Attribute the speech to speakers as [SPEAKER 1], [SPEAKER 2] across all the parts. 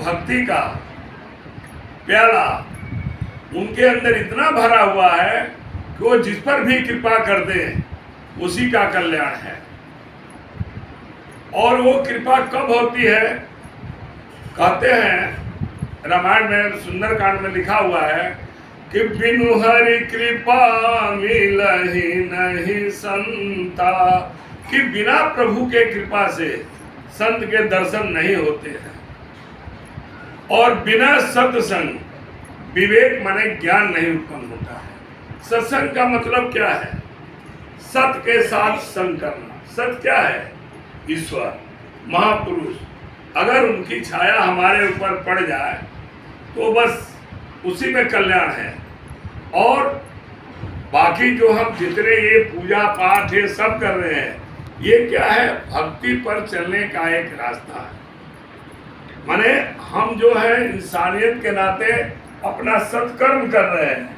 [SPEAKER 1] भक्ति का प्याला उनके अंदर इतना भरा हुआ है कि वो जिस पर भी कृपा कर दे उसी का कल्याण है। और वो कृपा कब होती है? कहते हैं रामायण में सुंदरकांड में लिखा हुआ है कि बिनु हरि कृपा मिलहि नहीं संता, कि बिना प्रभु के कृपा से संत के दर्शन नहीं होते हैं। और बिना सत्संग विवेक माने ज्ञान नहीं उत्पन्न होता है। सत्संग का मतलब क्या है? सत के साथ संग करना। सत क्या है? ईश्वर, महापुरुष। अगर उनकी छाया हमारे ऊपर पड़ जाए तो बस उसी में कल्याण है। और बाकी जो हम जितने ये पूजा पाठ ये सब कर रहे हैं, ये क्या है? भक्ति पर चलने का एक रास्ता है। माने हम जो है इंसानियत के नाते अपना सत्कर्म कर रहे हैं,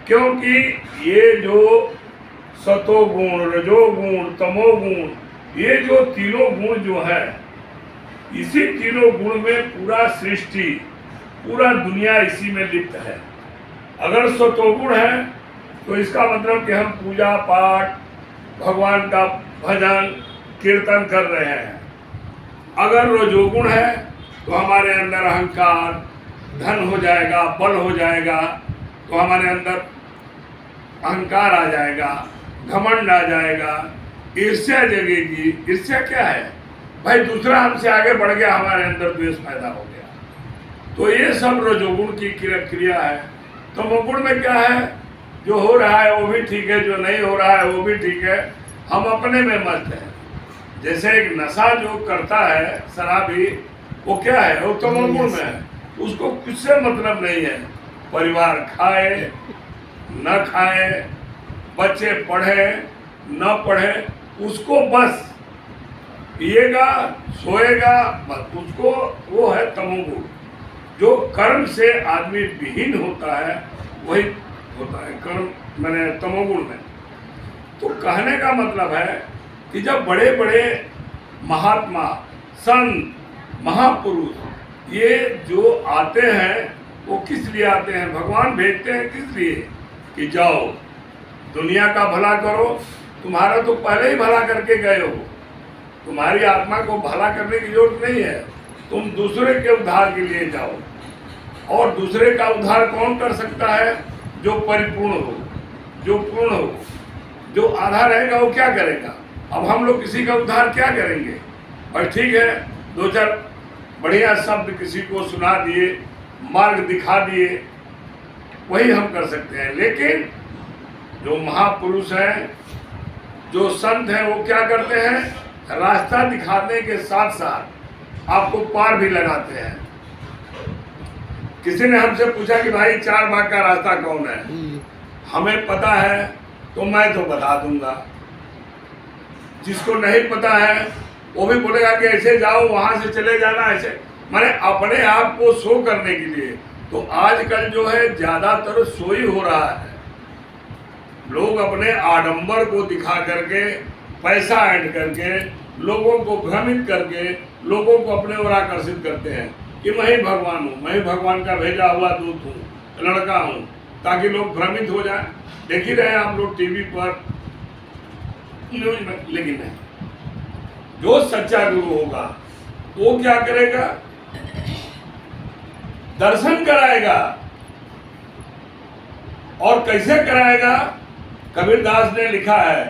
[SPEAKER 1] क्योंकि ये जो सतोगुण, रजोगुण, तमोगुण, ये जो तीनों गुण जो है, इसी तीनों गुण में पूरा सृष्टि, पूरा दुनिया इसी में लिप्त है। अगर सतोगुण है तो इसका मतलब कि हम पूजा पाठ, भगवान का भजन कीर्तन कर रहे हैं। अगर रजोगुण है तो हमारे अंदर अहंकार, धन हो जाएगा, बल हो जाएगा, तो हमारे अंदर अहंकार आ जाएगा, घमंड आ जाएगा, ईर्ष्या जगेगी। ईर्ष्या क्या है भाई? दूसरा हमसे आगे बढ़ गया, हमारे अंदर द्वेष पैदा हो गया। तो ये सब रजोगुण की क्रिया है। तमोगुण में क्या है? जो हो रहा है वो भी ठीक है, जो नहीं हो रहा है वो भी ठीक है, हम अपने में मस्त हैं। जैसे एक नशा जो करता है शराबी, वो क्या है? वो तमोगुण में है, उसको कुछ से मतलब नहीं है। परिवार खाए न खाए, बच्चे पढ़े न पढ़े, उसको बस पिएगा सोएगा, बस उसको वो है तमोगुण। जो कर्म से आदमी विहीन होता है वही होता है कर्म मैंने तमोगुण में। तो कहने का मतलब है कि जब बड़े बड़े महात्मा, संत, महापुरुष ये जो आते हैं, वो किस लिए आते हैं? भगवान भेजते हैं किस लिए? कि जाओ दुनिया का भला करो। तुम्हारा तो पहले ही भला करके गए हो, तुम्हारी आत्मा को भला करने की जरूरत नहीं है। तुम दूसरे के उद्धार के लिए जाओ। और दूसरे का उद्धार कौन कर सकता है? जो परिपूर्ण हो, जो पूर्ण हो। जो आधा रहेगा वो क्या करेगा? अब हम लोग किसी का उद्धार क्या करेंगे? और ठीक है, दो चार बढ़िया शब्द किसी को सुना दिए, मार्ग दिखा दिए, वही हम कर सकते हैं। लेकिन जो महापुरुष हैं, जो संत हैं, वो क्या करते हैं? रास्ता दिखाने के साथ साथ आपको पार भी लगाते हैं। किसी ने हमसे पूछा कि भाई 4 भाग का रास्ता कौन है? हमें पता है तो मैं तो बता दूंगा। जिसको नहीं पता है वो भी बोलेगा कि ऐसे जाओ, वहां से चले जाना, ऐसे। माने अपने आप को शो करने के लिए। तो आजकल जो है ज्यादातर शो ही हो रहा है। लोग अपने आडंबर को दिखा करके, पैसा ऐड करके, लोगों को भ्रमित करके, लोगों को अपने ओर आकर्षित करते हैं कि मैं ही भगवान हूँ, मैं ही भगवान का भेजा हुआ दूत हूँ, लड़का हूँ, ताकि लोग भ्रमित हो जाए। देख ही रहे हैं आप लोग टीवी पर, न्यूज में। लेकिन नहीं, जो सच्चा गुरु होगा वो क्या करेगा? दर्शन कराएगा। और कैसे कराएगा? कबीरदास ने लिखा है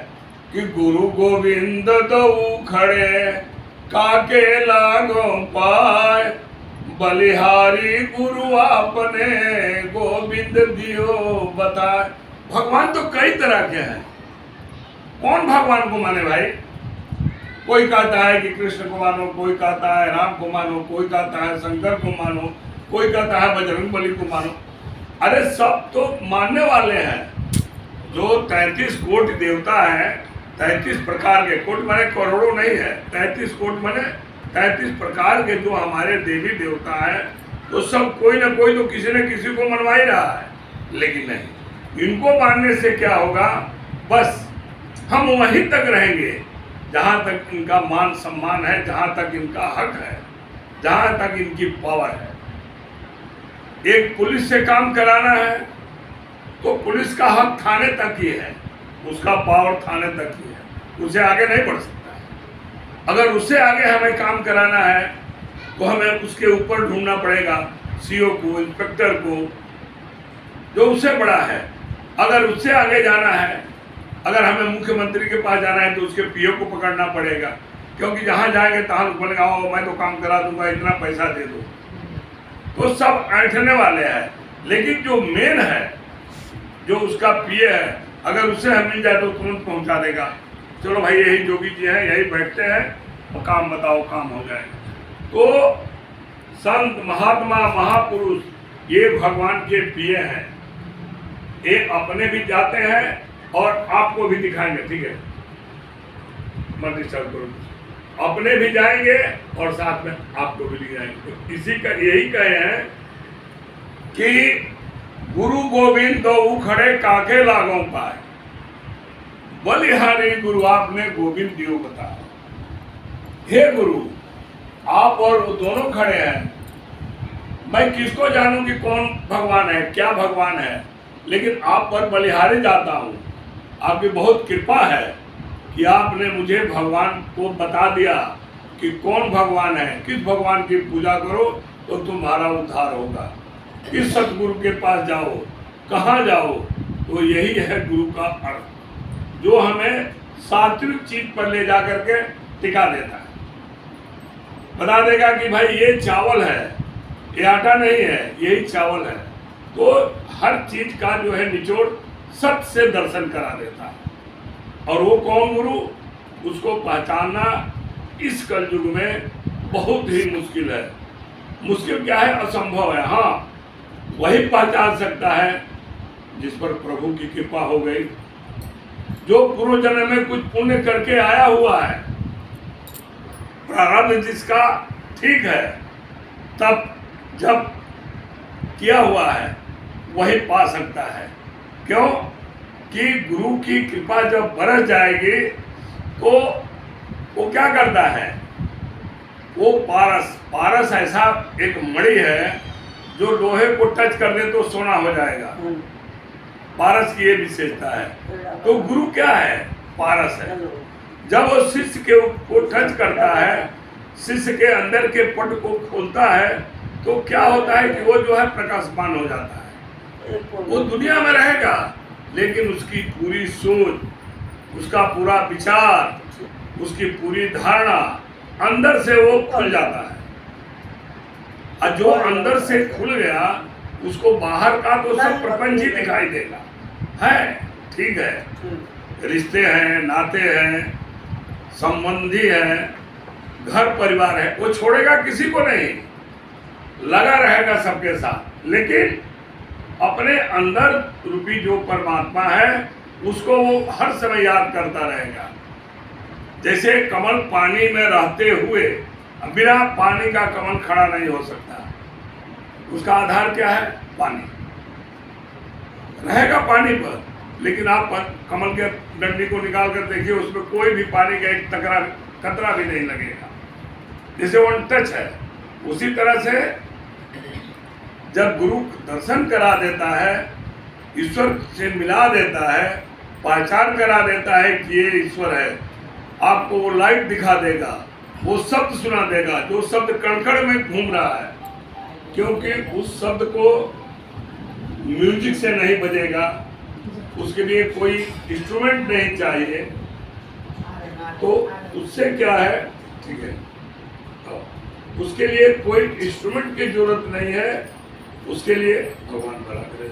[SPEAKER 1] कि गुरु गोविंद दो खड़े, काके लागो पाए, बलिहारी गुरु आपने गोविंद दियो बताए। भगवान तो कई तरह के हैं। कौन भगवान को माने भाई? कोई कहता है कि कृष्ण को मानो, कोई कहता है राम को मानो, कोई कहता है शंकर को मानो, कोई कहता है बजरंगबली को मानो। अरे सब तो मानने वाले हैं। जो 33 कोटि देवता है, 33 प्रकार के, कोटि माने करोड़ों नहीं है, 33 कोटि माने 33 प्रकार के जो हमारे देवी देवता है, तो सब कोई ना कोई तो किसी न किसी को मनवा ही रहा है। लेकिन नहीं, इनको मानने से क्या होगा? बस हम वहीं तक रहेंगे जहां तक इनका मान सम्मान है, जहां तक इनका हक है, जहां तक इनकी पावर है। एक पुलिस से काम कराना है तो पुलिस का हक थाने तक ही है, उसका पावर थाने तक ही है, उससे आगे नहीं बढ़ सकता है। अगर उससे आगे हमें काम कराना है तो हमें उसके ऊपर ढूंढना पड़ेगा, सीओ को, इंस्पेक्टर को, जो उससे बड़ा है। अगर उससे आगे जाना है, अगर हमें मुख्यमंत्री के पास जाना है तो उसके पीओ को पकड़ना पड़ेगा, क्योंकि जहाँ जाएंगे तहाँ बोलेगा आओ मैं तो काम करा दूंगा, इतना पैसा दे दो। तो सब ऐंठने वाले हैं। लेकिन जो मेन है, जो उसका पीए है, अगर उससे हम मिल जाए तो तुरंत पहुंचा देगा, चलो भाई यही जोगी जी हैं, यही बैठते हैं और काम बताओ, काम हो जाएगा। तो संत, महात्मा, महापुरुष ये भगवान के पीए हैं। ये अपने भी जाते हैं और आपको भी दिखाएंगे, ठीक है, मत डिस्टर्ब करो, अपने भी जाएंगे और साथ में आपको भी ले जाएंगे। तो इसी का यही कहे हैं कि गुरु गोविंद दो खड़े काके लागों पाए, बलिहारी गुरु आपने गोविंद दियो बताया। हे गुरु, आप और वो दोनों खड़े हैं, मैं किसको जानूं कि कौन भगवान है, क्या भगवान है, लेकिन आप पर बलिहारी जाता हूं। आपकी बहुत कृपा है कि आपने मुझे भगवान को बता दिया कि कौन भगवान है, किस भगवान की पूजा करो तो तुम्हारा उद्धार होगा, किस सतगुरु के पास जाओ, कहाँ जाओ। तो यही है गुरु का अर्थ, जो हमें सात्विक चीज पर ले जा करके टिका देता है, बता देगा कि भाई ये चावल है, ये आटा नहीं है, यही चावल है। तो हर चीज का जो है निचोड़ सत्य से दर्शन करा देता है। और वो कौन गुरु, उसको पहचानना इस कलयुग में बहुत ही मुश्किल है। मुश्किल क्या है, असंभव है। हाँ, वही पहचान सकता है जिस पर प्रभु की कृपा हो गई, जो पूर्व जन्म में कुछ पुण्य करके आया हुआ है, प्रारब्ध जिसका ठीक है, तब जब किया हुआ है वही पा सकता है। क्यों कि गुरु की कृपा जब बरस जाएगी तो वो क्या करता है, वो पारस ऐसा एक मणि है जो लोहे को टच कर दे तो सोना हो जाएगा। पारस की ये विशेषता है। तो गुरु क्या है, पारस है। जब वो शिष्य को टच करता है, शिष्य के अंदर के पट को खोलता है, तो क्या होता है कि वो जो है प्रकाशमान हो जाता है। वो दुनिया में रहेगा लेकिन उसकी पूरी सोच, उसका पूरा विचार, उसकी पूरी धारणा अंदर से वो खुल जाता है। और जो अंदर से खुल गया उसको बाहर का तो सब प्रपंच ही दिखाई देगा। है, ठीक है, रिश्ते हैं, नाते हैं, संबंधी हैं, घर परिवार है, वो छोड़ेगा किसी को नहीं, लगा रहेगा सबके साथ। लेकिन अपने अंदर रूपी जो परमात्मा है उसको वो हर समय याद करता रहेगा। जैसे कमल पानी में रहते हुए, बिना पानी का कमल खड़ा नहीं हो सकता। उसका आधार क्या है, पानी। रहेगा पानी पर, लेकिन आप कमल के डंडी को निकाल कर देखिए, उसमें कोई भी पानी का एक कतरा भी नहीं लगेगा, जैसे वो अनटच है। उसी तरह से जब गुरु दर्शन करा देता है, ईश्वर से मिला देता है, पहचान करा देता है कि ये ईश्वर है, आपको वो लाइट दिखा देगा, वो शब्द सुना देगा जो शब्द कण-कण में घूम रहा है, क्योंकि उस शब्द को म्यूजिक से नहीं बजेगा, उसके लिए कोई इंस्ट्रूमेंट नहीं चाहिए। तो उससे क्या है, ठीक है, उसके लिए कोई इंस्ट्रूमेंट की जरूरत नहीं है। उसके लिए भगवान भला करे,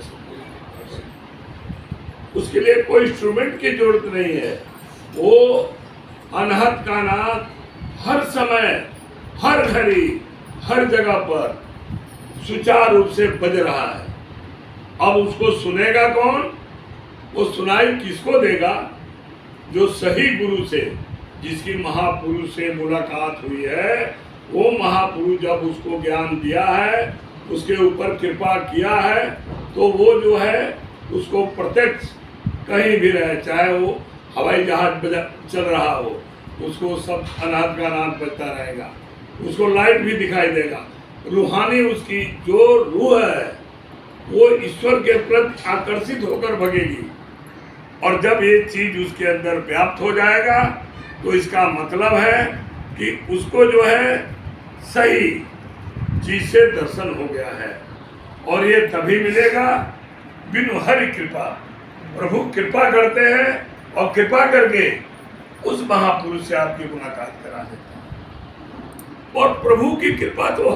[SPEAKER 1] उसके लिए कोई इंस्ट्रूमेंट की जरूरत नहीं है। वो अनहद का नाद हर समय, हर घड़ी, हर जगह पर सुचारू रूप से बज रहा है। अब उसको सुनेगा कौन, वो सुनाई किसको देगा, जो सही गुरु से, जिसकी महापुरुष से मुलाकात हुई है, वो महापुरुष जब उसको ज्ञान दिया है, उसके ऊपर कृपा किया है, तो वो जो है उसको प्रत्यक्ष कहीं भी रहे, चाहे वो हवाई जहाज चल रहा हो, उसको सब अनाथ का नाम बजता रहेगा, उसको लाइट भी दिखाई देगा। रूहानी उसकी जो रूह है वो ईश्वर के प्रति आकर्षित होकर भगेगी। और जब ये चीज उसके अंदर व्याप्त हो जाएगा तो इसका मतलब है कि उसको जो है सही चीज से दर्शन हो गया है। और ये तभी मिलेगा बिनु हरि कृपा। प्रभु कृपा करते हैं और कृपा करके उस महापुरुष से आपकी मुलाकात करा देता है। और प्रभु की कृपा तो